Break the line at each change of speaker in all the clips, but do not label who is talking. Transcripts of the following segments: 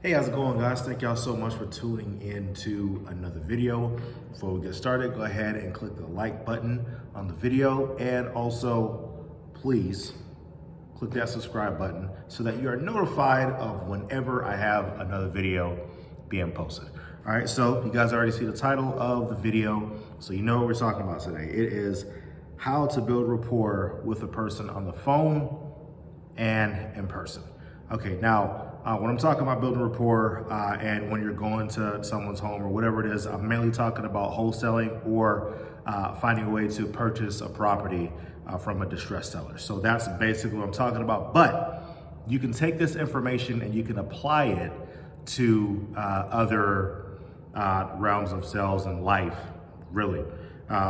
Hey, how's it going, guys? Thank y'all so much for tuning in to another video. Before we get started, go ahead and click the like button on the video, and also please click that subscribe button so that you are notified of whenever I have another video being posted. All right, so you guys already see the title of the video, so you know what we're talking about today. It is how to build rapport with a person on the phone and in person. Okay, now, when I'm talking about building rapport and when you're going to someone's home or whatever it is, I'm mainly talking about wholesaling or finding a way to purchase a property from a distressed seller. So that's basically what I'm talking about. But you can take this information and you can apply it to other realms of sales and life, really.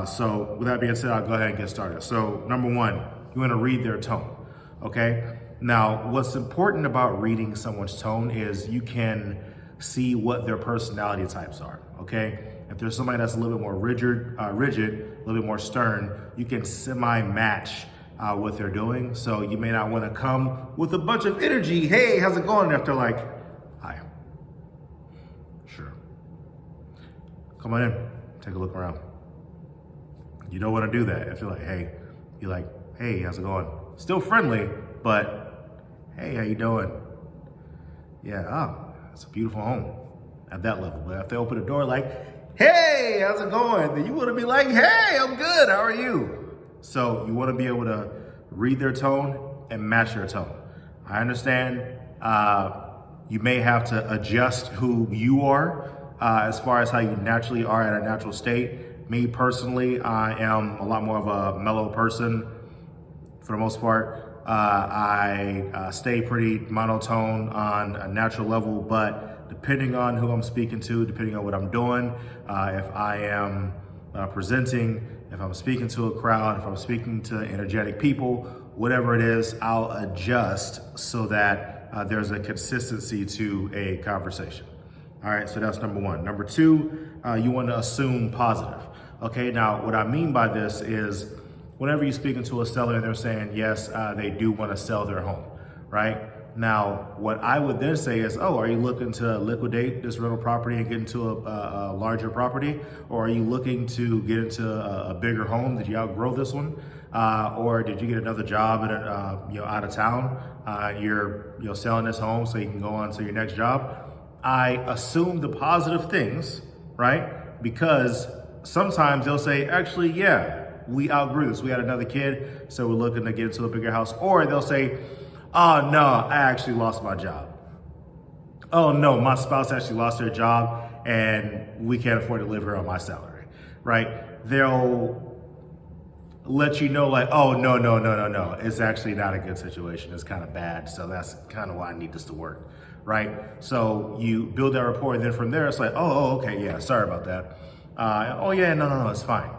So with that being said, I'll go ahead and get started. So number one, you want to read their tone, okay? Now, what's important about reading someone's tone is you can see what their personality types are, okay? If there's somebody that's a little bit more rigid, a little bit more stern, you can semi-match what they're doing. So you may not want to come with a bunch of energy. Hey, how's it going? After like, hi, sure. Come on in, take a look around. You don't want to do that. If you're like, hey, you're like, hey, how's it going? Still friendly, but hey, how you doing? Yeah, oh, it's a beautiful home at that level. But if they open the door like, hey, how's it going? Then you want to be like, hey, I'm good, how are you? So you want to be able to read their tone and match their tone. I understand you may have to adjust who you are as far as how you naturally are at a natural state. Me personally, I am a lot more of a mellow person for the most part. I stay pretty monotone on a natural level, but depending on who I'm speaking to, depending on what I'm doing, if I am presenting, if I'm speaking to a crowd, if I'm speaking to energetic people, whatever it is, I'll adjust so that there's a consistency to a conversation. All right, so that's number one. Number two, you want to assume positive. Okay, now what I mean by this is whenever you're speaking to a seller and they're saying, yes, they do want to sell their home, right? Now, what I would then say is, oh, are you looking to liquidate this rental property and get into a larger property? Or are you looking to get into a bigger home? Did you outgrow this one? Or did you get another job in out of town? You're selling this home so you can go on to your next job. I assume the positive things, right? Because sometimes they'll say, actually, yeah, we outgrew this. We had another kid, so we're looking to get into a bigger house. Or they'll say, oh no, I actually lost my job. Oh no, my spouse actually lost their job and we can't afford to live here on my salary, right? They'll let you know like, oh no. It's actually not a good situation. It's kind of bad. So that's kind of why I need this to work, right? So you build that rapport, and then from there, it's like, oh okay, yeah, sorry about that. Oh yeah, no, it's fine.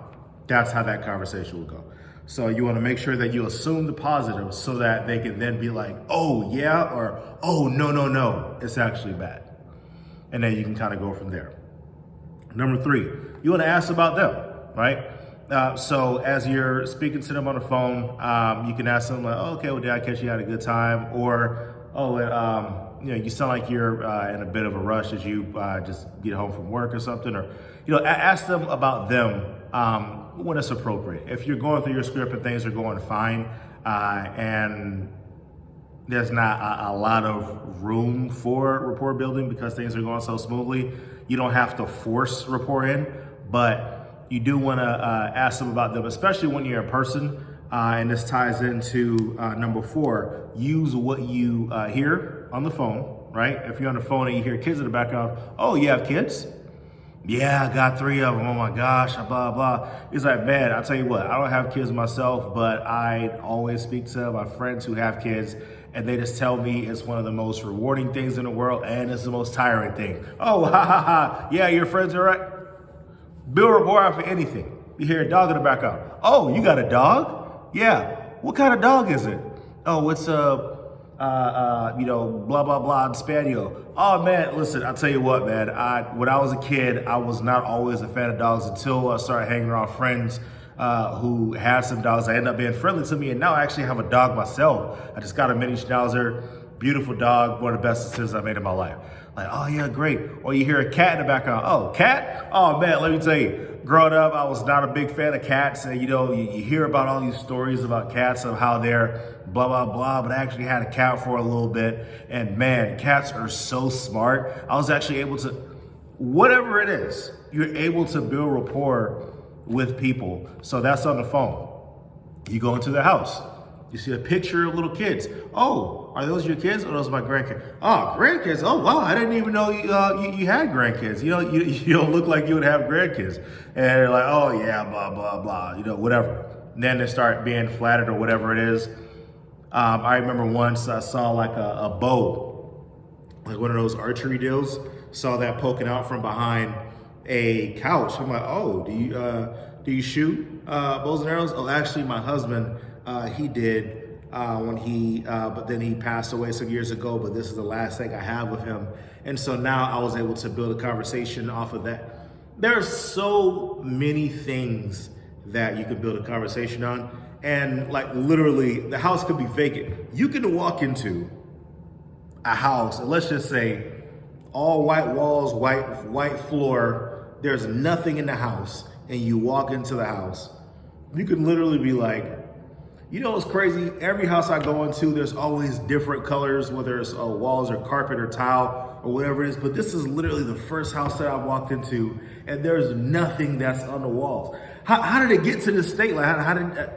That's how that conversation will go. So you want to make sure that you assume the positive so that they can then be like, oh yeah, or oh no, it's actually bad. And then you can kind of go from there. Number three, you want to ask about them, right? So as you're speaking to them on the phone, you can ask them like, oh, okay, well, did I catch you had a good time? Or, oh, you sound like you're in a bit of a rush as you just get home from work or something. Or, ask them about them when it's appropriate. If you're going through your script and things are going fine and there's not a lot of room for rapport building because things are going so smoothly, you don't have to force rapport in, but you do want to ask them about them, especially when you're in person. And this ties into number four, use what you hear on the phone, right? If you're on the phone and you hear kids in the background, oh, you have kids? Yeah, I got 3 of them. Oh my gosh, blah, blah. He's like, man, I'll tell you what, I don't have kids myself, but I always speak to my friends who have kids, and they just tell me it's one of the most rewarding things in the world, and it's the most tiring thing. Oh, ha. Yeah, your friends are right. Build rapport for anything. You hear a dog in the background. Oh, you got a dog? Yeah. What kind of dog is it? Oh, it's blah, blah, blah, and Spaniel. Oh man, listen, I'll tell you what, man, when I was a kid, I was not always a fan of dogs until I started hanging around friends who had some dogs that ended up being friendly to me, and now I actually have a dog myself. I just got a mini schnauzer. beautiful dog, one of the best decisions I made in my life. Like, oh yeah, great. Or you hear a cat in the background. Oh, cat? Oh man, let me tell you, growing up, I was not a big fan of cats. And you hear about all these stories about cats of how they're blah, blah, blah, but I actually had a cat for a little bit. And man, cats are so smart. I was actually able to, whatever it is, you're able to build rapport with people. So that's on the phone. You go into their house. You see a picture of little kids. Oh, are those your kids? Or those my grandkids? Oh, grandkids. Oh, wow. I didn't even know you had grandkids. You don't look like you would have grandkids. And they're like, oh yeah, blah, blah, blah, whatever. And then they start being flattered or whatever it is. I remember once I saw like a bow, like one of those archery deals, saw that poking out from behind a couch. I'm like, oh, do you shoot bows and arrows? Oh, actually my husband, he did but then he passed away some years ago, but this is the last thing I have with him. And so now I was able to build a conversation off of that. There are so many things that you could build a conversation on. And like literally the house could be vacant. You can walk into a house and let's just say all white walls, white floor, there's nothing in the house, and you walk into the house, you can literally be like, what's crazy? Every house I go into, there's always different colors, whether it's walls or carpet or tile or whatever it is. But this is literally the first house that I've walked into, and there's nothing that's on the walls. How did it get to this state? Like, how did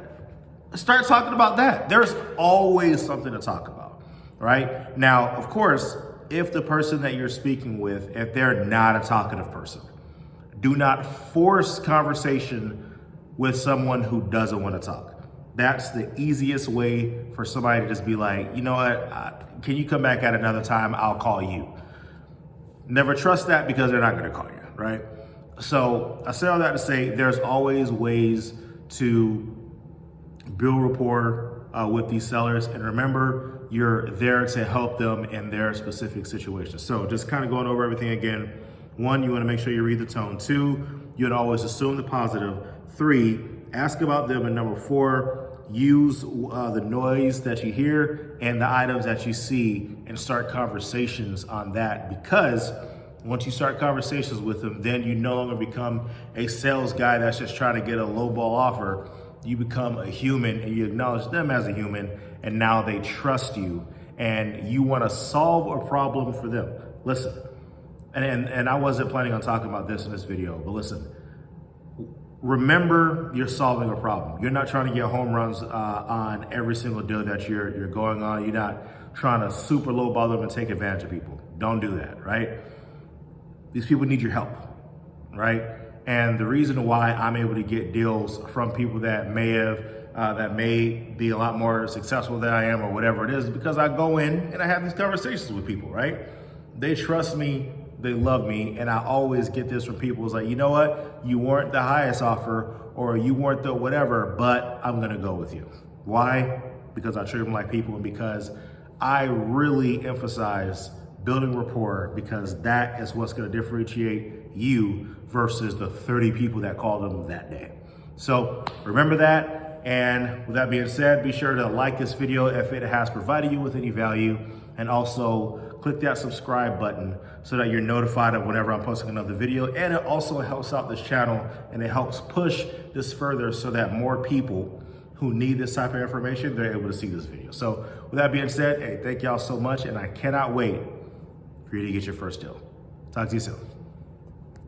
start talking about that? There's always something to talk about, right? Now, of course, if the person that you're speaking with, if they're not a talkative person, do not force conversation with someone who doesn't want to talk. That's the easiest way for somebody to just be like, you know what, can you come back at another time? I'll call you. Never trust that because they're not going to call you, right? So I say all that to say there's always ways to build rapport with these sellers. And remember, you're there to help them in their specific situation. So just kind of going over everything again. 1, you want to make sure you read the tone. 2, you would always assume the positive. 3, ask about them. And number 4, use the noise that you hear and the items that you see and start conversations on that, because once you start conversations with them, then you no longer become a sales guy that's just trying to get a lowball offer. You become a human and you acknowledge them as a human, and now they trust you and you want to solve a problem for them. Listen, and I wasn't planning on talking about this in this video, but listen, remember you're solving a problem. You're not trying to get home runs on every single deal that you're going on. You're not trying to super lowball them and take advantage of people. Don't do that, right? These people need your help, right? And the reason why I'm able to get deals from people that may be a lot more successful than I am or whatever it is because I go in and I have these conversations with people, right? They trust me, they love me, and I always get this from people. It's like, you know what? You weren't the highest offer or you weren't the whatever, but I'm gonna go with you. Why? Because I treat them like people and because I really emphasize building rapport, because that is what's gonna differentiate you versus the 30 people that called them that day. So remember that. And with that being said, be sure to like this video if it has provided you with any value, and also click that subscribe button so that you're notified of whenever I'm posting another video. And it also helps out this channel and it helps push this further so that more people who need this type of information, they're able to see this video. So with that being said, hey, thank y'all so much, and I cannot wait for you to get your first deal. Talk to you soon.